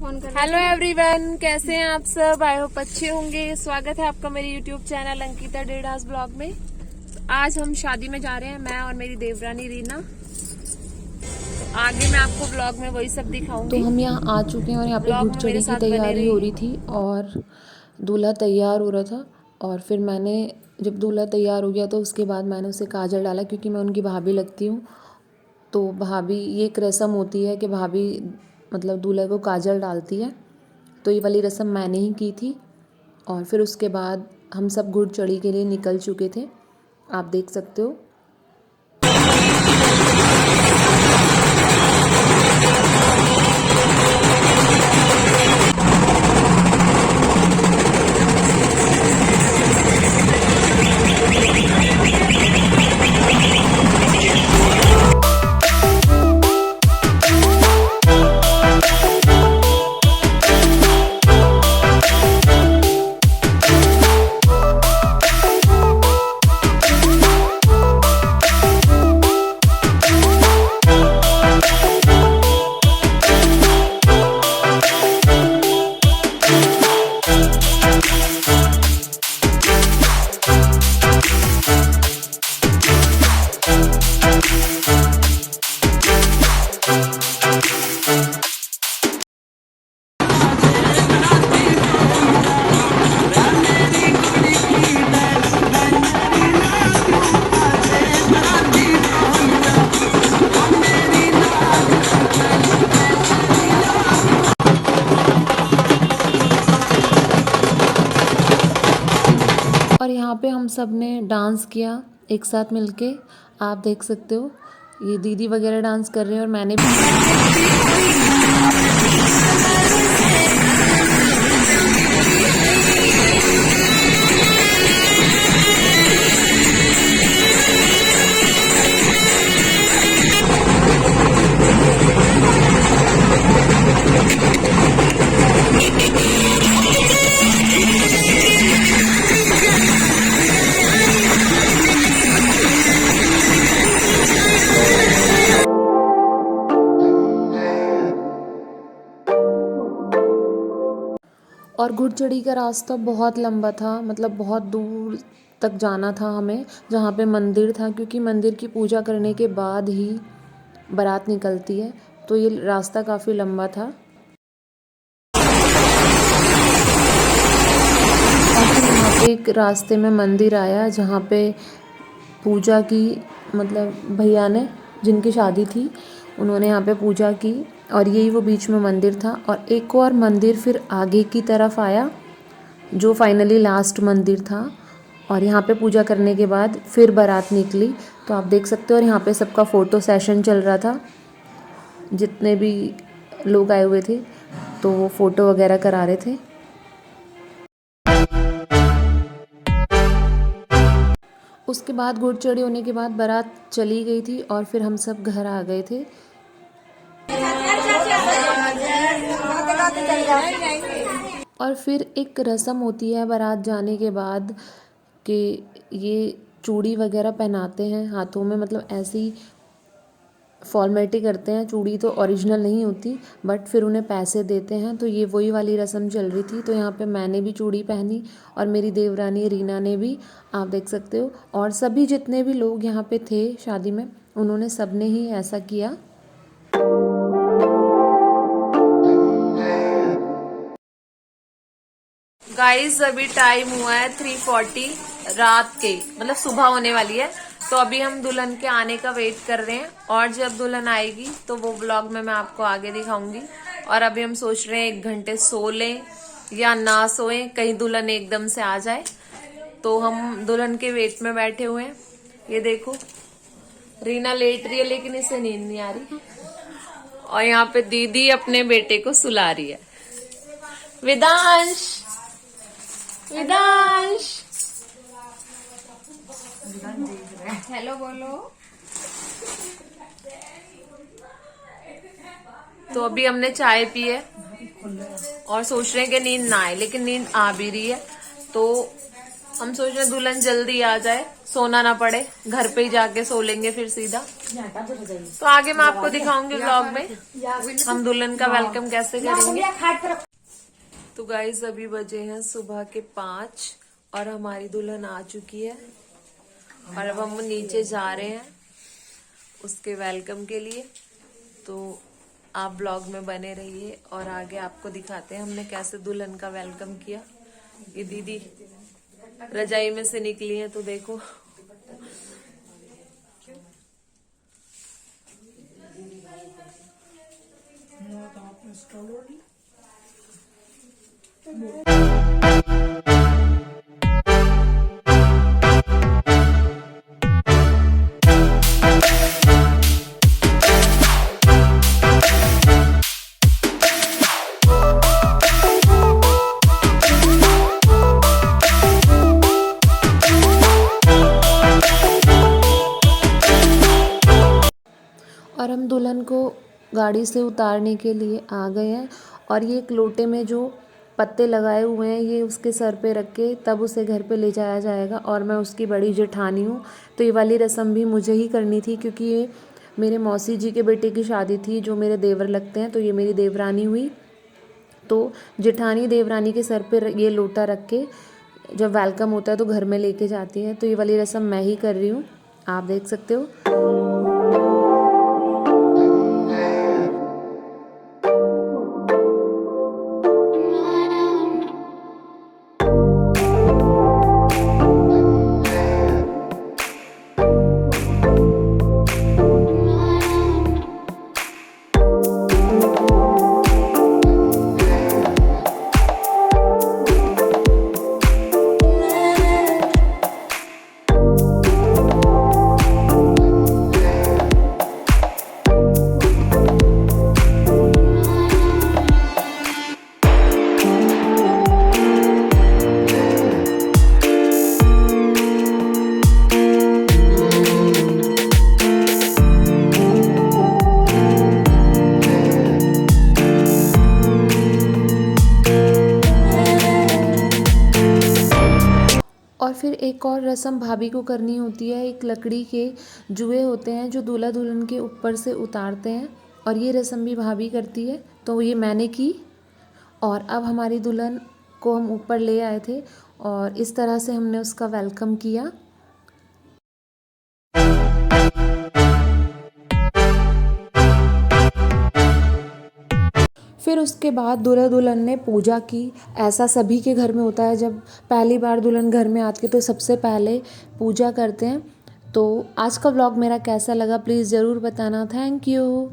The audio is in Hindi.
फोन कर। हेलो एवरीवन, कैसे हैं आप सब? आई होप अच्छे होंगे। स्वागत है आपका मेरे यूट्यूब चैनल अंकिता डेडास ब्लॉग में। आज हम शादी में जा रहे हैं, मैं और मेरी देवरानी रीना। तो आगे मैं आपको ब्लॉग में वही सब दिखाऊंगी। तो हम यहाँ आ चुके हैं और यहाँ पे ब्लॉग घुड़ में चढ़ी मेरे की साथ तैयारी बने हो रही थी और दूल्हा तैयार हो रहा था। और फिर मैंने जब दूल्हा तैयार हो गया तो उसके बाद मैंने उसे काजल डाला, क्योंकि मैं उनकी भाभी लगती हूँ। तो भाभी, ये एक रस्म होती है कि भाभी मतलब दूल्हे को काजल डालती है। तो ये वाली रस्म मैंने ही की थी। और फिर उसके बाद हम सब घुड़ चढ़ी के लिए निकल चुके थे, आप देख सकते हो। और यहाँ पे हम सब ने डांस किया एक साथ मिलके, आप देख सकते हो। ये दीदी वगैरह डांस कर रहे हैं और मैंने भी। और घुड़ चढ़ी का रास्ता बहुत लंबा था, मतलब बहुत दूर तक जाना था हमें, जहाँ पे मंदिर था, क्योंकि मंदिर की पूजा करने के बाद ही बारात निकलती है। तो ये रास्ता काफ़ी लंबा था। और फिर यहाँ पे एक रास्ते में मंदिर आया जहाँ पे पूजा की, मतलब भैया ने, जिनकी शादी थी, उन्होंने यहाँ पे पूजा की। और यही वो बीच में मंदिर था। और एक और मंदिर फिर आगे की तरफ आया, जो फाइनली लास्ट मंदिर था। और यहाँ पे पूजा करने के बाद फिर बारात निकली, तो आप देख सकते हो। और यहाँ पे सबका फ़ोटो सेशन चल रहा था, जितने भी लोग आए हुए थे तो वो फ़ोटो वगैरह करा रहे थे। उसके बाद घुड़ चढ़ी होने के बाद बारात चली गई थी और फिर हम सब घर आ गए थे। और फिर एक रस्म होती है बारात जाने के बाद कि ये चूड़ी वगैरह पहनाते हैं हाथों में, मतलब ऐसी फॉर्मेलिटी करते हैं। चूड़ी तो ओरिजिनल नहीं होती, बट फिर उन्हें पैसे देते हैं। तो ये वही वाली रस्म चल रही थी। तो यहाँ पे मैंने भी चूड़ी पहनी और मेरी देवरानी रीना ने भी, आप देख सकते हो। और सभी जितने भी लोग यहाँ पे थे शादी में, उन्होंने सब ने ही ऐसा किया। गाइस, अभी टाइम हुआ है 3:40 रात के, मतलब सुबह होने वाली है। तो अभी हम दुल्हन के आने का वेट कर रहे हैं, और जब दुल्हन आएगी तो वो ब्लॉग में मैं आपको आगे दिखाऊंगी। और अभी हम सोच रहे हैं 1 घंटे सो लें या ना सोएं, कहीं दुल्हन एकदम से आ जाए। तो हम दुल्हन के वेट में बैठे हुए हैं। ये देखो, रीना लेट रही है लेकिन इसे नींद नहीं आ रही। और यहाँ पे दीदी अपने बेटे को सुला रही है। विदांश, विदांश, हेलो बोलो। तो अभी हमने चाय पी है और सोच रहे हैं कि नींद ना आए, लेकिन नींद आ भी रही है। तो हम सोच रहे हैं दुल्हन जल्दी आ जाए, सोना ना पड़े, घर पे ही जाके सो लेंगे फिर सीधा। तो आगे मैं आपको दिखाऊंगी व्लॉग में हम दुल्हन का वेलकम कैसे करेंगे। तो गाइस अभी बजे हैं सुबह के 5 और हमारी दुल्हन आ चुकी है और अब हम नीचे जा रहे हैं उसके वेलकम के लिए। तो आप ब्लॉग में बने रहिए और आगे आपको दिखाते हैं हमने कैसे दुल्हन का वेलकम किया। ये दीदी रजाई में से निकली है तो देखो। और हम दुल्हन को गाड़ी से उतारने के लिए आ गए हैं और ये एक लोटे में जो पत्ते लगाए हुए हैं ये उसके सर पे रख के तब उसे घर पे ले जाया जाएगा। और मैं उसकी बड़ी जेठानी हूँ तो ये वाली रस्म भी मुझे ही करनी थी क्योंकि ये मेरे मौसी जी के बेटे की शादी थी जो मेरे देवर लगते हैं। तो ये मेरी देवरानी हुई। तो जेठानी देवरानी के सर पे ये लोटा रख के जब वेलकम होता है तो घर में लेके जाती है। तो ये वाली रस्म मैं ही कर रही हूँ, आप देख सकते हो। और फिर एक और रस्म भाभी को करनी होती है। एक लकड़ी के जुए होते हैं जो दूल्हा दुल्हन के ऊपर से उतारते हैं और ये रस्म भी भाभी करती है। तो ये मैंने की और अब हमारी दुल्हन को हम ऊपर ले आए थे और इस तरह से हमने उसका वेलकम किया। फिर उसके बाद दूल्हा दुल्हन ने पूजा की। ऐसा सभी के घर में होता है, जब पहली बार दुल्हन घर में आती है तो सबसे पहले पूजा करते हैं। तो आज का व्लॉग मेरा कैसा लगा प्लीज़ ज़रूर बताना। Thank you.